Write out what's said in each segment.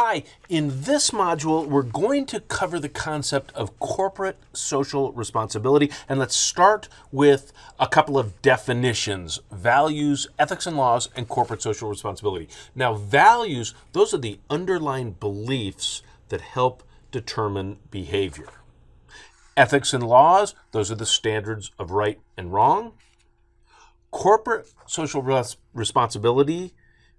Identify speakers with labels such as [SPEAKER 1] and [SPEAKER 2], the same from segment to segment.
[SPEAKER 1] Hi, in this module, we're going to cover the concept of corporate social responsibility, and let's start with a couple of definitions: values, ethics and laws, and corporate social responsibility. Now, values, those are the underlying beliefs that help determine behavior. Ethics and laws, those are the standards of right and wrong. Corporate social responsibility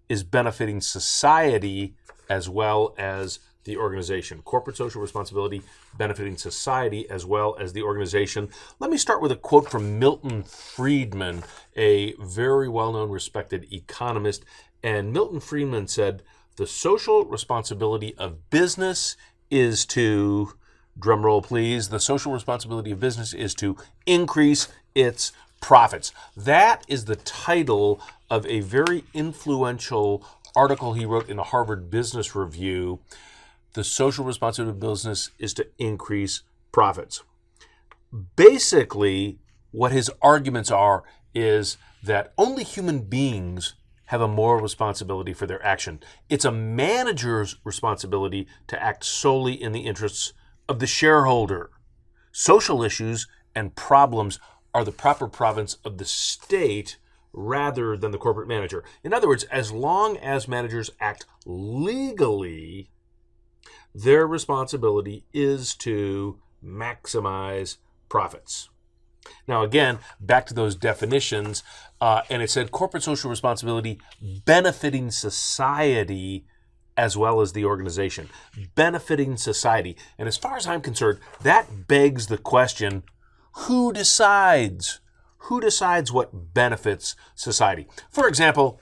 [SPEAKER 1] is benefiting society as well as the organization. Corporate social responsibility benefiting society as well as the organization. Let me start with a quote from Milton Friedman, a very well-known, respected economist. And Milton Friedman said, "The social responsibility of business is to," drum roll please, "the social responsibility of business is to increase its profits." That is the title of a very influential article he wrote in the Harvard Business Review. The social responsibility of business is to increase profits. Basically, what his arguments are is that only human beings have a moral responsibility for their action. It's a manager's responsibility to act solely in the interests of the shareholder. Social issues and problems are the proper province of the state rather than the corporate manager. In other words, as long as managers act legally, their responsibility is to maximize profits. Now, again, back to those definitions, and it said corporate social responsibility benefiting society as well as the organization. Benefiting society. And as far as I'm concerned, that begs the question, who decides? Who decides what benefits society? For example,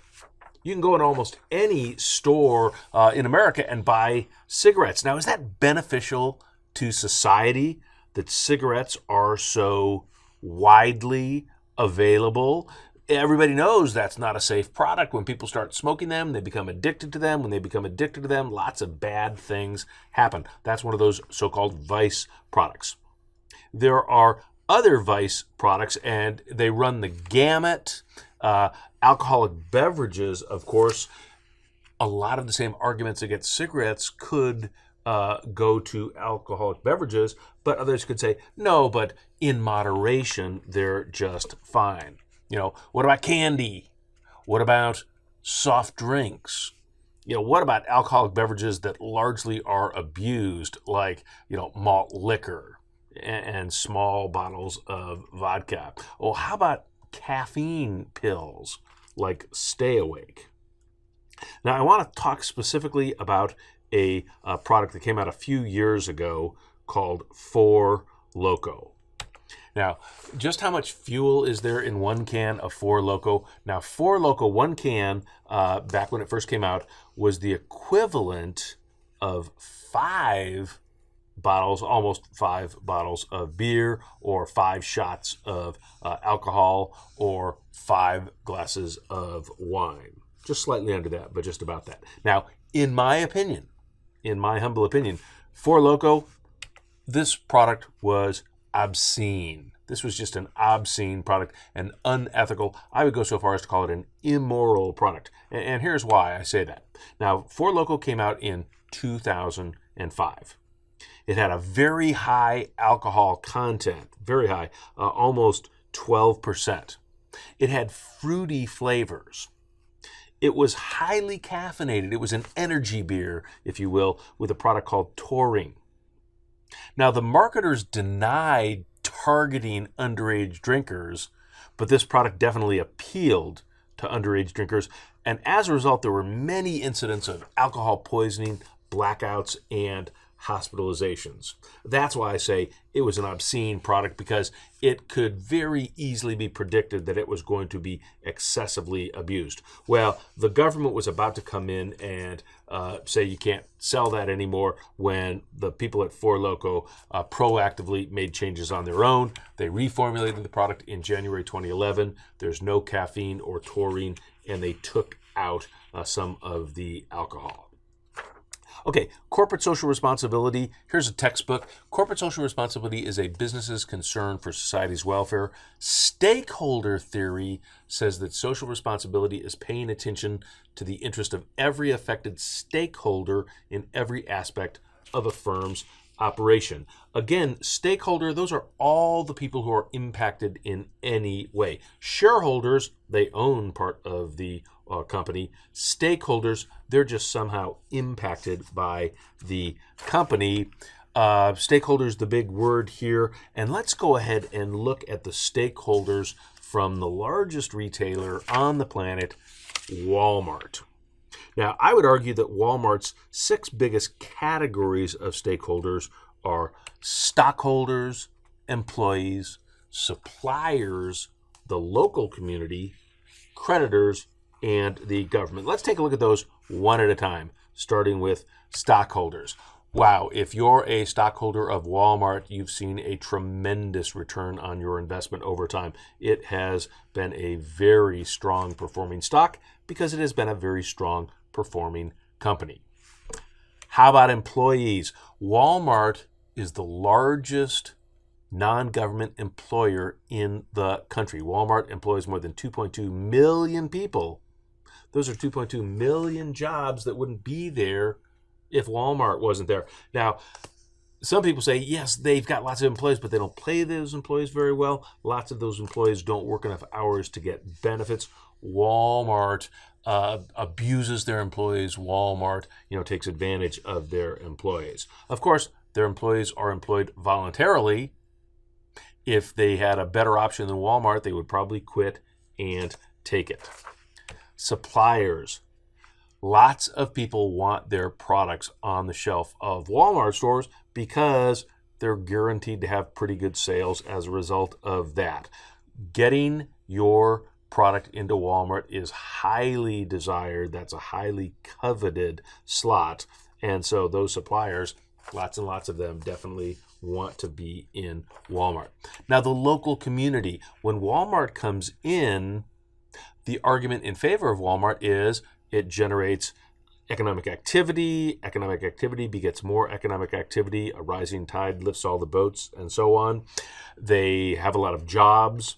[SPEAKER 1] you can go in almost any store in America and buy cigarettes. Now, is that beneficial to society that cigarettes are so widely available? Everybody knows that's not a safe product. When people start smoking them, they become addicted to them. When they become addicted to them, lots of bad things happen. That's one of those so-called vice products. There are other vice products, and they run the gamut. Alcoholic beverages, of course, a lot of the same arguments against cigarettes could go to alcoholic beverages, but others could say, no, but in moderation, they're just fine. What about candy? What about soft drinks? What about alcoholic beverages that largely are abused, like, malt liquor and small bottles of vodka? Well, how about caffeine pills like Stay Awake? Now, I want to talk specifically about a product that came out a few years ago called Loco. Now, just how much fuel is there in one can of Loco? Now, Loco, one can, back when it first came out, was the equivalent of 5 bottles, almost 5 bottles of beer, or 5 shots of alcohol, or 5 glasses of wine. Just slightly under that, but just about that. Now, in my humble opinion, Loco, this product was obscene. This was just an obscene product, an unethical, I would go so far as to call it an immoral product. And here's why I say that. Now, Loco came out in 2005. It had a very high alcohol content, very high, almost 12%. It had fruity flavors. It was highly caffeinated. It was an energy beer, if you will, with a product called taurine. Now, the marketers denied targeting underage drinkers, but this product definitely appealed to underage drinkers. And as a result, there were many incidents of alcohol poisoning, blackouts, and hospitalizations. That's why I say it was an obscene product, because it could very easily be predicted that it was going to be excessively abused. Well, the government was about to come in and say you can't sell that anymore when the people at Loco proactively made changes on their own. They reformulated the product in January 2011. There's no caffeine or taurine, and they took out some of the alcohol. Okay, corporate social responsibility. Here's a textbook. Corporate social responsibility is a business's concern for society's welfare. Stakeholder theory says that social responsibility is paying attention to the interest of every affected stakeholder in every aspect of a firm's operation. Again, stakeholder, those are all the people who are impacted in any way. Shareholders, they own part of the company. Stakeholders, they're just somehow impacted by the company. Stakeholders, the big word here. And let's go ahead and look at the stakeholders from the largest retailer on the planet, Walmart. Now, I would argue that Walmart's 6 biggest categories of stakeholders are stockholders, employees, suppliers, the local community, creditors, and the government. Let's take a look at those one at a time, starting with stockholders. Wow, if you're a stockholder of Walmart, you've seen a tremendous return on your investment over time. It has been a very strong performing stock because it has been a very strong performing company. How about employees? Walmart is the largest non-government employer in the country. Walmart employs more than 2.2 million people. Those are 2.2 million jobs that wouldn't be there if Walmart wasn't there. Now, some people say, yes, they've got lots of employees, but they don't pay those employees very well. Lots of those employees don't work enough hours to get benefits. Walmart abuses their employees. Walmart, takes advantage of their employees. Of course, their employees are employed voluntarily. If they had a better option than Walmart, they would probably quit and take it. Suppliers. Lots of people want their products on the shelf of Walmart stores because they're guaranteed to have pretty good sales as a result of that. Getting your product into Walmart is highly desired. That's a highly coveted slot. And so those suppliers, lots and lots of them, definitely want to be in Walmart. Now, the local community. When Walmart comes in, the argument in favor of Walmart is it generates economic activity. Economic activity begets more economic activity. A rising tide lifts all the boats, and so on. They have a lot of jobs.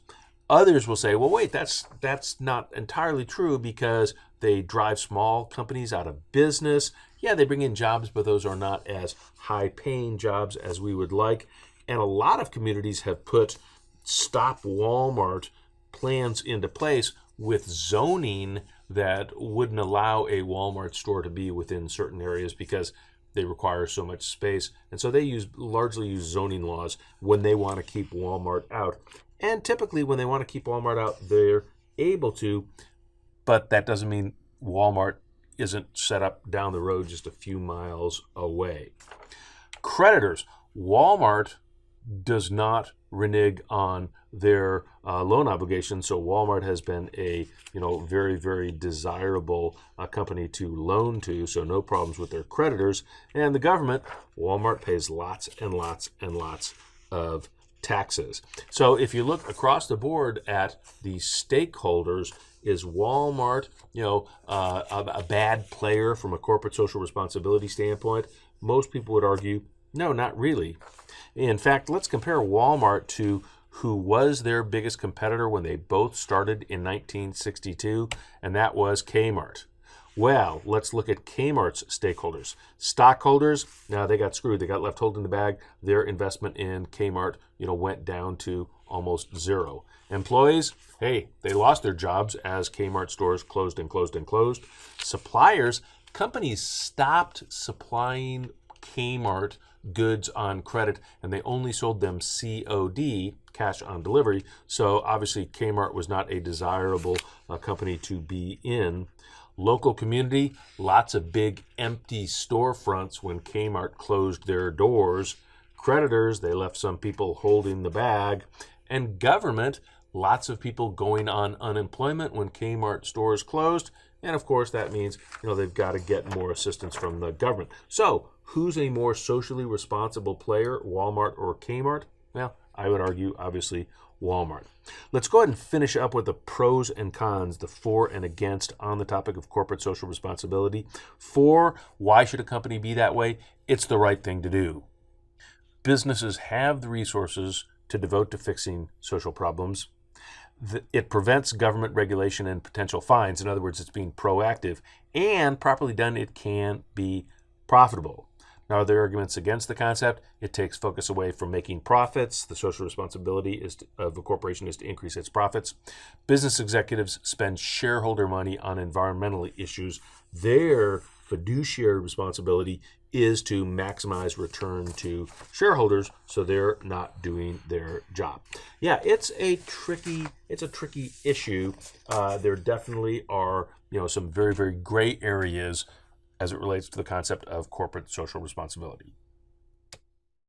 [SPEAKER 1] Others will say, well, wait, that's not entirely true because they drive small companies out of business. Yeah, they bring in jobs, but those are not as high-paying jobs as we would like. And a lot of communities have put Stop Walmart plans into place with zoning that wouldn't allow a Walmart store to be within certain areas because they require so much space. And so they largely use zoning laws when they want to keep Walmart out. And typically when they want to keep Walmart out, they're able to, but that doesn't mean Walmart isn't set up down the road just a few miles away. Creditors. Walmart does not renege on their loan obligations, so Walmart has been a very, very desirable company to loan to, so no problems with their creditors. And the government, Walmart pays lots and lots and lots of taxes. So if you look across the board at the stakeholders, is Walmart a bad player from a corporate social responsibility standpoint? Most people would argue, no, not really. In fact, let's compare Walmart to who was their biggest competitor when they both started in 1962, and that was Kmart. Well, let's look at Kmart's stakeholders. Stockholders, now they got screwed. They got left holding the bag. Their investment in Kmart, went down to almost zero. Employees, hey, they lost their jobs as Kmart stores closed and closed and closed. Suppliers, companies stopped supplying Kmart goods on credit, and they only sold them COD, cash on delivery. So obviously Kmart was not a desirable company to be in. Local community, lots of big empty storefronts when Kmart closed their doors. Creditors, they left some people holding the bag. And government, lots of people going on unemployment when Kmart stores closed. And of course, that means they've got to get more assistance from the government. So who's a more socially responsible player, Walmart or Kmart? Well, I would argue, obviously, Walmart. Let's go ahead and finish up with the pros and cons, the for and against on the topic of corporate social responsibility. For, why should a company be that way? It's the right thing to do. Businesses have the resources to devote to fixing social problems. It prevents government regulation and potential fines. In other words, it's being proactive, and properly done, it can be profitable. Now, are there arguments against the concept? It takes focus away from making profits. The social responsibility of a corporation is to increase its profits. Business executives spend shareholder money on environmental issues. Their fiduciary responsibility is to maximize return to shareholders, so they're not doing their job. Yeah, it's a tricky issue. There definitely are some very, very gray areas as it relates to the concept of corporate social responsibility.